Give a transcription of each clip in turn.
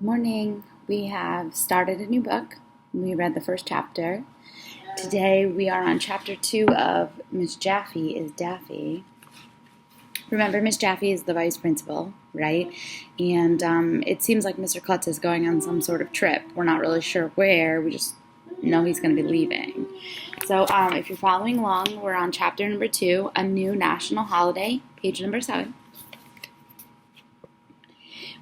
Good morning. We have started a new book. We read the first chapter. Today we are on chapter 2 of Miss Jaffe is Daffy. Remember, Miss Jaffe is the vice principal, right? And it seems like Mr. Klutz is going on some sort of trip. We're not really sure where. We just know he's going to be leaving. So if you're following along, we're on chapter number 2, A New National Holiday, page number 7.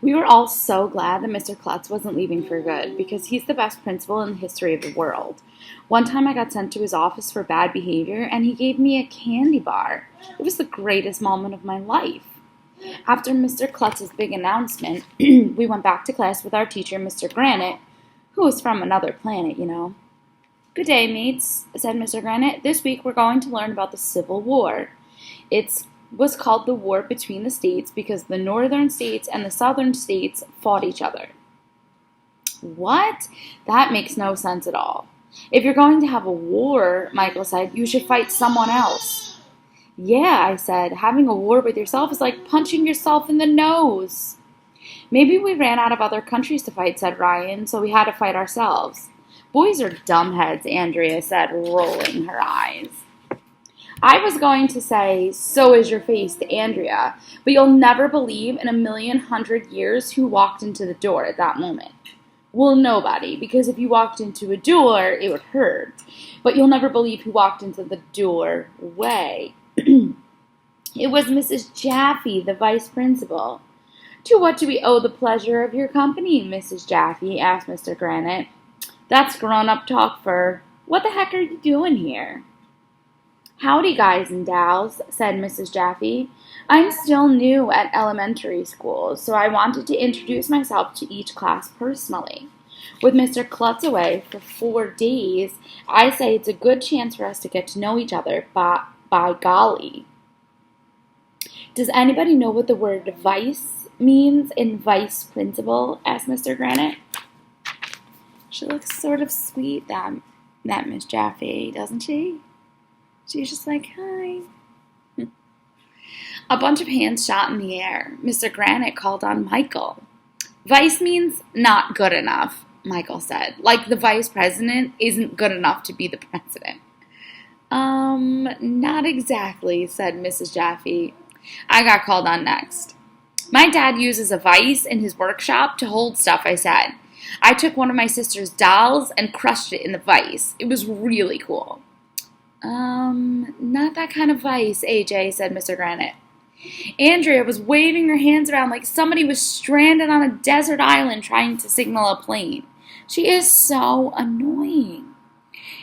We were all so glad that Mr. Klutz wasn't leaving for good, because he's the best principal in the history of the world. One time I got sent to his office for bad behavior, and he gave me a candy bar. It was the greatest moment of my life. After Mr. Klutz's big announcement, we went back to class with our teacher, Mr. Granite, who was from another planet, you know. "Good day, mates," said Mr. Granite. "This week we're going to learn about the Civil War. It was called the War Between the States because the northern states and the southern states fought each other." "What? That makes no sense at all. If you're going to have a war," Michael said, "you should fight someone else." "Yeah," I said, "having a war with yourself is like punching yourself in the nose." "Maybe we ran out of other countries to fight," said Ryan, "so we had to fight ourselves." "Boys are dumbheads," Andrea said, rolling her eyes. I was going to say, "So is your face," to Andrea, but you'll never believe in 1,100,000 years who walked into the door at that moment. Well, nobody, because if you walked into a door, it would hurt. But you'll never believe who walked into the doorway. It was Mrs. Jaffe, the vice principal. "To what do we owe the pleasure of your company, Mrs. Jaffe?" asked Mr. Granite. "That's grown-up talk for, what the heck are you doing here?" "Howdy, guys and gals," said Mrs. Jaffe. "I'm still new at elementary school, so I wanted to introduce myself to each class personally. With Mr. Klutz away for 4 days, I say it's a good chance for us to get to know each other, by golly." "Does anybody know what the word vice means in vice principal?" asked Mr. Granite. She looks sort of sweet, that Miss Jaffe, doesn't she? She's just like, "Hi." A bunch of hands shot in the air. Mr. Granite called on Michael. "Vice means not good enough," Michael said. "Like the vice president isn't good enough to be the president." Not exactly," said Mrs. Jaffe. I got called on next. "My dad uses a vice in his workshop to hold stuff," I said. "I took one of my sister's dolls and crushed it in the vice. It was really cool." Not that kind of vice, AJ, said Mr. Granite. Andrea was waving her hands around like somebody was stranded on a desert island trying to signal a plane. She is so annoying.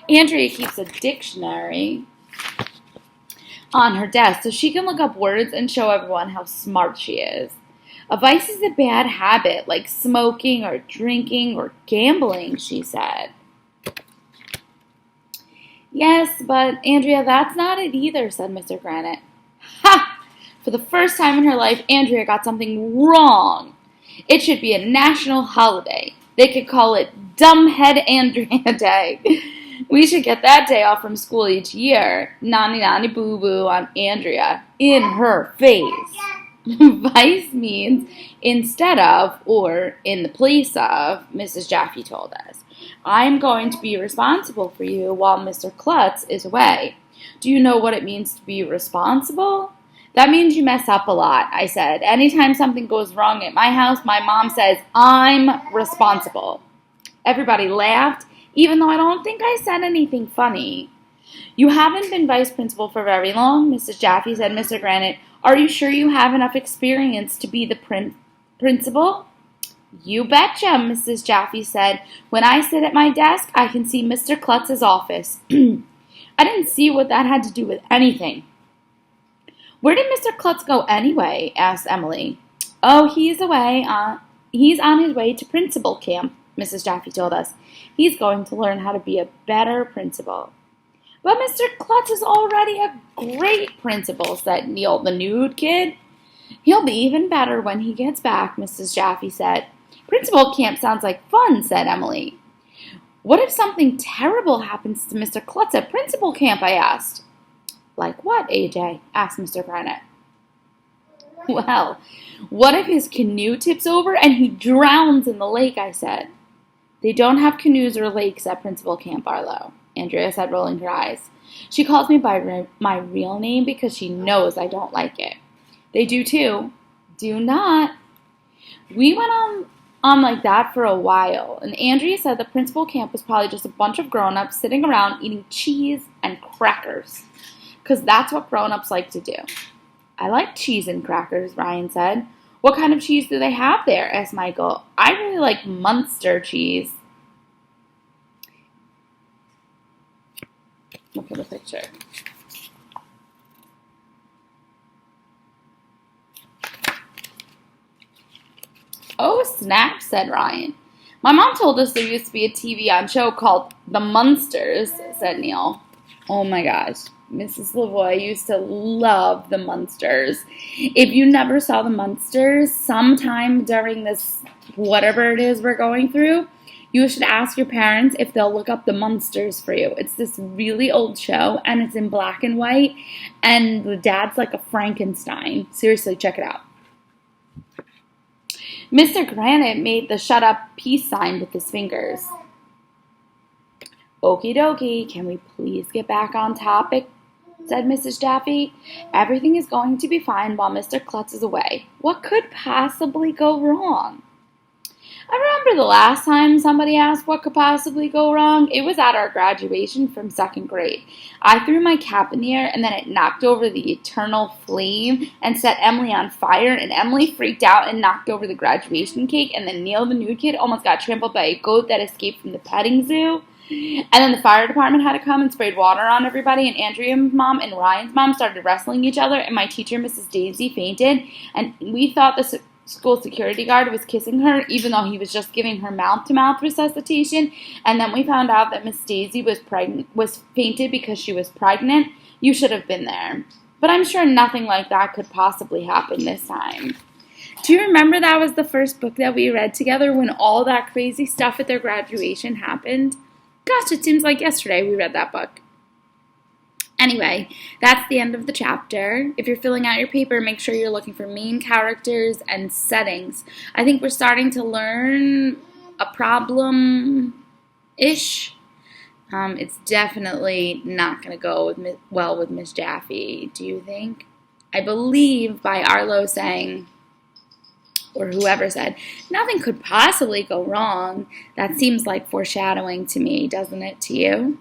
Andrea keeps a dictionary on her desk so she can look up words and show everyone how smart she is. A vice is a bad habit, like smoking or drinking or gambling, she said. Yes, but Andrea, that's not it either, said Mr. Granite. Ha! For the first time in her life, Andrea got something wrong. It should be a national holiday. They could call it Dumbhead Andrea Day. We should get that day off from school each year. Nani nani boo boo on Andrea. In her face. Vice means instead of or in the place of, Mrs. Jaffe told us. I'm going to be responsible for you while Mr. Klutz is away. Do you know what it means to be responsible? That means you mess up a lot, I said. Anytime something goes wrong at my house, my mom says, I'm responsible. Everybody laughed, even though I don't think I said anything funny. You haven't been vice principal for very long, Mrs. Jaffe said. Mr. Granite, are you sure you have enough experience to be the principal? You betcha, Mrs. Jaffe said. When I sit at my desk, I can see Mr. Klutz's office. I didn't see what that had to do with anything. Where did Mr. Klutz go anyway? Asked Emily. Oh, he's away. He's on his way to principal camp, Mrs. Jaffe told us. He's going to learn how to be a better principal. But Mr. Klutz is already a great principal, said Neil, the nude kid. He'll be even better when he gets back, Mrs. Jaffe said. Principal camp sounds like fun, said Emily. What if something terrible happens to Mr. Klutz at principal camp, I asked. Like what, AJ? Asked Mr. Granite. Well, what if his canoe tips over and he drowns in the lake, I said. They don't have canoes or lakes at Principal Camp Arlo, Andrea said, rolling her eyes. She calls me by my real name because she knows I don't like it. They do too. Do not. We went on like that for a while, and Andrea said the Principal Camp was probably just a bunch of grown-ups sitting around eating cheese and crackers, because that's what grown-ups like to do. I like cheese and crackers, Ryan said. What kind of cheese do they have there? Asked Michael. I really like Munster cheese. Look at the picture. Oh, snap, said Ryan. My mom told us there used to be a TV on show called The Munsters, said Neil. Oh my gosh. Mrs. Lavoie used to love The Munsters. If you never saw The Munsters, sometime during this, whatever it is we're going through, you should ask your parents if they'll look up The Munsters for you. It's this really old show, and it's in black and white, and the dad's like a Frankenstein. Seriously, check it out. Mr. Granite made the shut up peace sign with his fingers. Okie dokie, can we please get back on topic? Said Mrs. Jaffe. Everything is going to be fine while Mr. Klutz is away. What could possibly go wrong? I remember the last time somebody asked what could possibly go wrong. It was at our graduation from 2nd grade. I threw my cap in the air, and then it knocked over the eternal flame and set Emily on fire, and Emily freaked out and knocked over the graduation cake, and then Neil, the nude kid, almost got trampled by a goat that escaped from the petting zoo. And then the fire department had to come and sprayed water on everybody, and Andrea's mom and Ryan's mom started wrestling each other, and my teacher, Mrs. Daisy, fainted, and we thought the school security guard was kissing her, even though he was just giving her mouth-to-mouth resuscitation, and then we found out that Miss Daisy was fainted because she was pregnant. You should have been there. But I'm sure nothing like that could possibly happen this time. Do you remember that was the first book that we read together when all that crazy stuff at their graduation happened? Gosh, it seems like yesterday we read that book. Anyway, that's the end of the chapter. If you're filling out your paper, make sure you're looking for main characters and settings. I think we're starting to learn a problem-ish. It's definitely not going to go well with Miss Jaffe, do you think? I believe by Arlo saying, or whoever said, nothing could possibly go wrong. That seems like foreshadowing to me, doesn't it to you?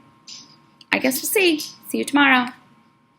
I guess we'll see. See you tomorrow.